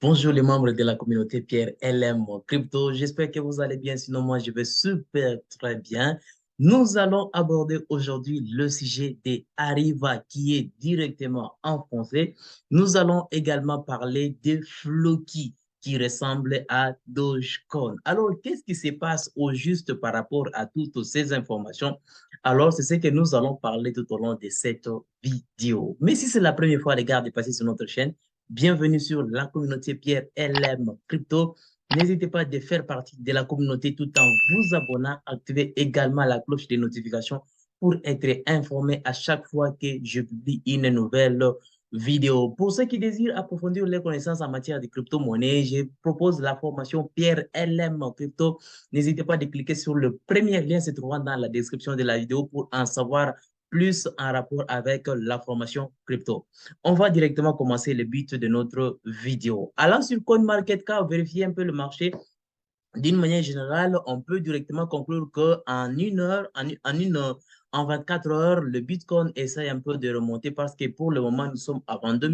Bonjour les membres de la communauté Pierre LM Crypto. J'espère que vous allez bien. Sinon, moi, je vais super très bien. Nous allons aborder aujourd'hui le sujet des Arriva qui est directement en français. Nous allons également parler des Floki qui ressemblent à Dogecoin. Alors, qu'est-ce qui se passe au juste par rapport à toutes ces informations? Alors, c'est ce que nous allons parler tout au long de cette vidéo. Mais si c'est la première fois, les gars, de passer sur notre chaîne, bienvenue sur la communauté Pierre LM Crypto. N'hésitez pas à faire partie de la communauté tout en vous abonnant. Activez également la cloche des notifications pour être informé à chaque fois que je publie une nouvelle vidéo. Pour ceux qui désirent approfondir les connaissances en matière de crypto-monnaie, je propose la formation Pierre LM Crypto. N'hésitez pas à cliquer sur le premier lien se trouvant dans la description de la vidéo pour en savoir plus en rapport avec la formation crypto. On va directement commencer le but de notre vidéo. Allant sur CoinMarketCap, vérifier un peu le marché. D'une manière générale, on peut directement conclure qu'en une heure, en 24 heures, le Bitcoin essaie un peu de remonter parce que pour le moment, nous sommes à 22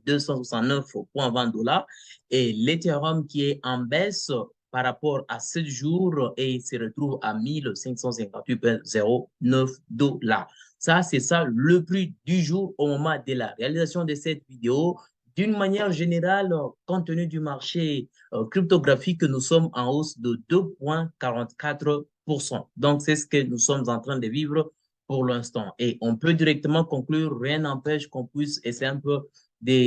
269,20 $ et l'Ethereum qui est en baisse par rapport à 7 jours et se retrouve à 1558,09 $. Ça, c'est ça le prix du jour au moment de la réalisation de cette vidéo. D'une manière générale, compte tenu du marché cryptographique, nous sommes en hausse de 2,44%. Donc, c'est ce que nous sommes en train de vivre pour l'instant. Et on peut directement conclure, rien n'empêche qu'on puisse essayer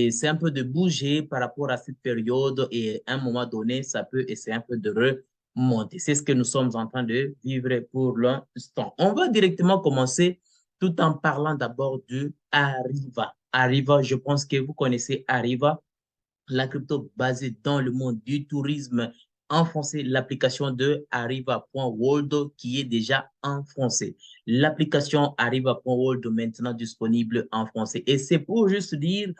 c'est un peu de bouger par rapport à cette période et à un moment donné, ça peut essayer un peu de remonter. C'est ce que nous sommes en train de vivre pour l'instant. On va directement commencer tout en parlant d'abord de Arriva. Arriva, je pense que vous connaissez Arriva, la crypto basée dans le monde du tourisme en français, l'application de Arriva.world qui est déjà en français. L'application Arriva.world maintenant disponible en français. Et c'est pour juste dire,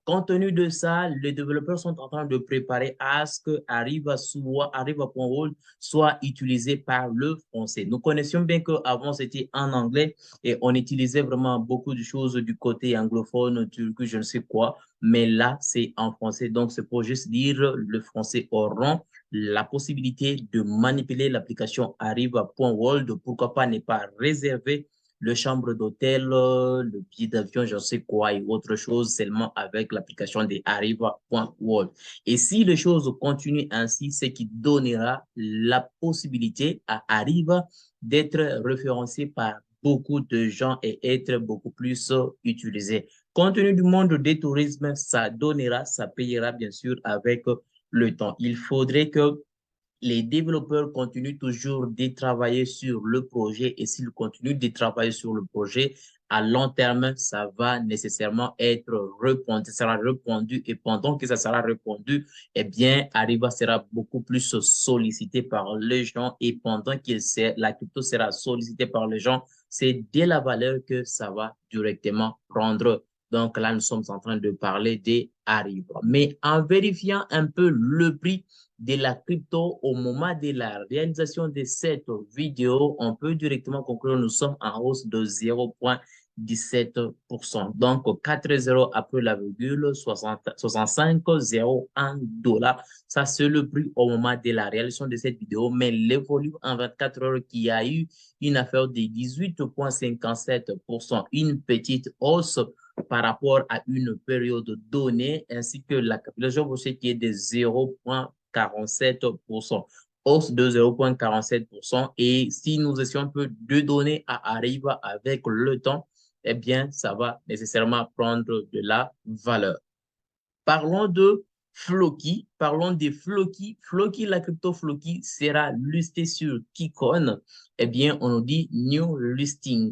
compte tenu de ça, les développeurs sont en train de préparer à ce que Arriva.world soit utilisé par le français. Nous connaissions bien qu'avant c'était en anglais et on utilisait vraiment beaucoup de choses du côté anglophone, turc, je ne sais quoi, mais là, c'est en français. Donc, c'est pour juste dire le français auront la possibilité de manipuler l'application Arriva.world. Pourquoi pas ne pas réserver le chambre d'hôtel, le billet d'avion, je ne sais quoi et autre chose seulement avec l'application de Arriva.world. Et si les choses continuent ainsi, c'est qui donnera la possibilité à Arriva d'être référencé par beaucoup de gens et être beaucoup plus utilisé. Compte tenu du monde des tourismes, ça donnera, ça payera bien sûr avec le temps. Il faudrait que les développeurs continuent toujours de travailler sur le projet et s'ils continuent de travailler sur le projet, à long terme, ça va nécessairement être répondu, ça sera répondu et pendant que ça sera répondu, eh bien, Arriva sera beaucoup plus sollicité par les gens et pendant que la crypto sera sollicitée par les gens, c'est de la valeur que ça va directement prendre. Donc là, nous sommes en train de parler des Arriva. Mais en vérifiant un peu le prix de la crypto au moment de la réalisation de cette vidéo, on peut directement conclure que nous sommes en hausse de 0,17%. Donc, 4 zéros après la virgule, 65,01 $. Ça, c'est le prix au moment de la réalisation de cette vidéo, mais l'évolue en 24 heures qui a eu une affaire de 18,57%, une petite hausse par rapport à une période donnée, ainsi que la capitalisation boursière qui est de 0,47%, hausse de 0,47%. Et si nous essayons un peu de donner à Arriva avec le temps, eh bien, ça va nécessairement prendre de la valeur. Parlons de Floki, parlons des Floki. Floki, la crypto Floki sera listée sur Kikon. Eh bien, on nous dit new listing.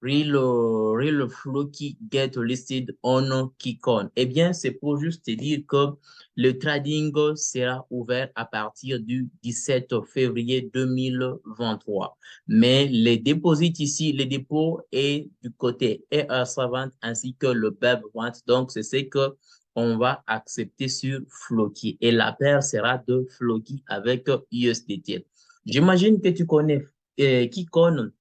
Real Floki get listed on Kikon. Eh bien, c'est pour juste te dire que le trading sera ouvert à partir du 17 février 2023. Mais les dépôts ici, les dépôts est du côté ER-Savant ainsi que le BEP20. Donc, c'est ce que on va accepter sur Floki et la paire sera de Floki avec USDT. J'imagine que tu connais Kikon.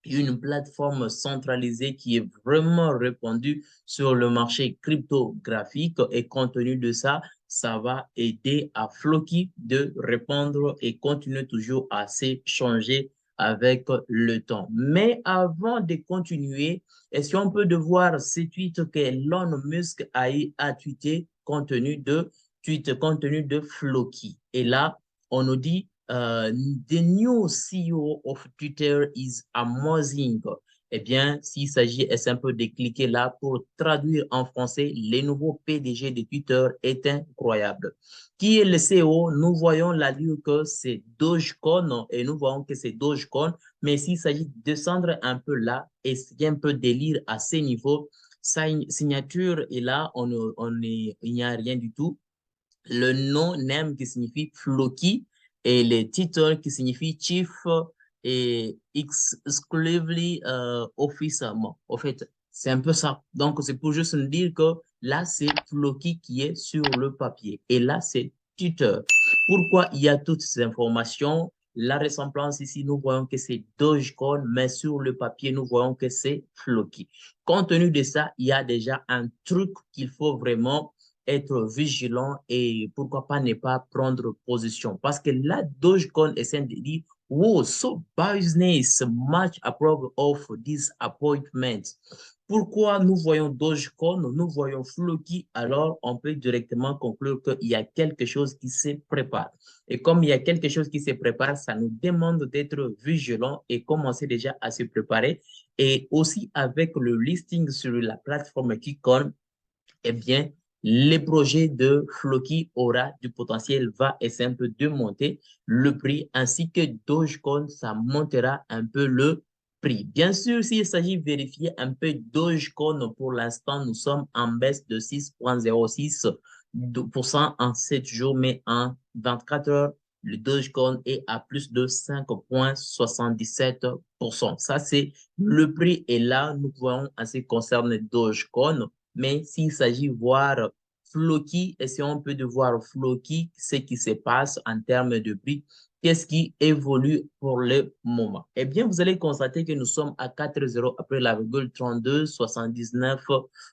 une plateforme centralisée qui est vraiment répandue sur le marché cryptographique et compte tenu de ça, ça va aider à Floki de répondre et continuer toujours à s'échanger avec le temps. Mais avant de continuer, est-ce qu'on peut devoir ce tweet que Elon Musk a eu à tweeter compte tenu de Floki? Et là, on nous dit the new CEO of Twitter is amazing. Eh bien, s'il s'agit, est-ce un peu de cliquer là pour traduire en français, les nouveaux PDG de Twitter est incroyable. Qui est le CEO? Nous voyons l'allure que c'est Dogecoin et nous voyons que c'est Dogecoin, mais s'il s'agit de descendre un peu là, et c'est un peu délire à ces niveaux, sa signature est là, il n'y a rien du tout. Le nom name qui signifie Floki et les titres qui signifient Chief et Exclusively Officer. Bon, en fait, c'est un peu ça. Donc, c'est pour juste nous dire que là, c'est Floki qui est sur le papier. Et là, c'est Twitter. Pourquoi il y a toutes ces informations? La ressemblance ici, nous voyons que c'est Dogecoin, mais sur le papier, nous voyons que c'est Floki. Compte tenu de ça, il y a déjà un truc qu'il faut vraiment être vigilant et pourquoi pas ne pas prendre position. Parce que là, Dogecoin essaie de dire, wow, so business much approve of this appointment. Pourquoi nous voyons Dogecoin, nous voyons Floki, alors on peut directement conclure qu'il y a quelque chose qui se prépare. Et comme il y a quelque chose qui se prépare, ça nous demande d'être vigilant et commencer déjà à se préparer. Et aussi avec le listing sur la plateforme KuCoin, eh bien, le projet de Floki aura du potentiel, va essayer un peu de monter le prix, ainsi que Dogecoin, ça montera un peu le prix. Bien sûr, s'il s'agit de vérifier un peu Dogecoin, pour l'instant, nous sommes en baisse de 6,06% en 7 jours, mais en 24 heures, le Dogecoin est à plus de 5,77%. Ça, c'est le prix. Et là, nous voyons, en ce qui concerne Dogecoin, mais s'il s'agit de voir Floki, essayons un peu de voir Floki, ce qui se passe en termes de prix, qu'est-ce qui évolue pour le moment. Eh bien, vous allez constater que nous sommes à 4,0 après la virgule 32, 79.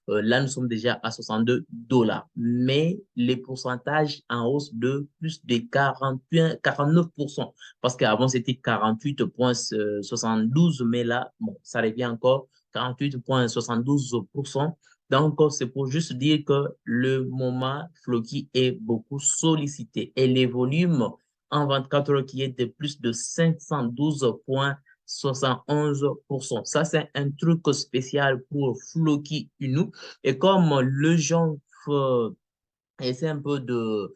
Là, nous sommes déjà à 62 dollars. Mais les pourcentages en hausse de plus de 49%. Parce qu'avant, c'était 48,72, mais là, bon, ça revient encore 48,72%. Donc, c'est pour juste dire que le moment Floki est beaucoup sollicité et les volumes en 24 heures qui est de plus de 512,71%. Ça, c'est un truc spécial pour Floki Inu. Et comme le gens essaie un peu de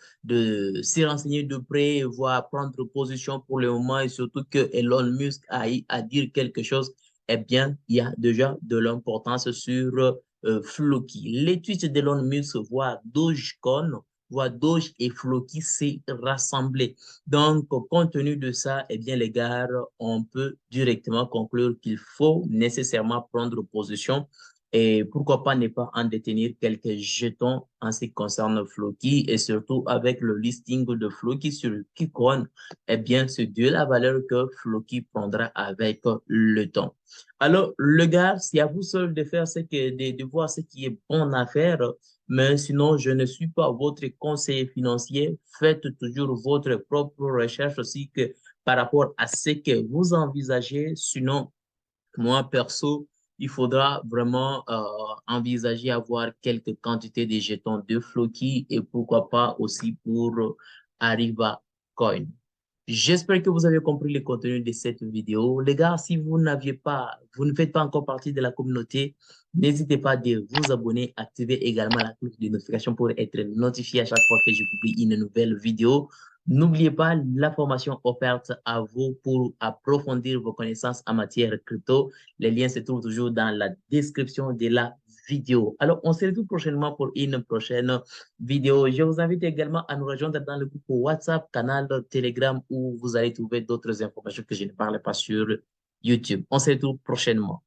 s'y renseigner de près, voir prendre position pour le moment et surtout que Elon Musk a à dire quelque chose, eh bien, il y a déjà de l'importance sur Floki. Les tweets d'Elon Musk voient Dogecoin, voient Doge et Floki s'est rassemblés. Donc, compte tenu de ça, eh bien, les gars, on peut directement conclure qu'il faut nécessairement prendre position et pourquoi pas ne pas en détenir quelques jetons en ce qui concerne Floki et surtout avec le listing de Floki sur KuCoin, eh bien, c'est de la valeur que Floki prendra avec le temps. Alors, le gars, c'est à vous seul de faire de voir ce qui est bon à faire, mais sinon, je ne suis pas votre conseiller financier. Faites toujours votre propre recherche aussi que par rapport à ce que vous envisagez. Sinon, moi, perso, il faudra vraiment envisager avoir quelques quantités de jetons de Floki et pourquoi pas aussi pour Arriva Coin. J'espère que vous avez compris le contenu de cette vidéo. Les gars, si vous ne faites pas encore partie de la communauté, n'hésitez pas de vous abonner, activer également la cloche de notification pour être notifié à chaque fois que je publie une nouvelle vidéo. N'oubliez pas la formation offerte à vous pour approfondir vos connaissances en matière crypto. Les liens se trouvent toujours dans la description de la vidéo. Alors, on se retrouve prochainement pour une prochaine vidéo. Je vous invite également à nous rejoindre dans le groupe WhatsApp, canal Telegram, où vous allez trouver d'autres informations que je ne parle pas sur YouTube. On se retrouve prochainement.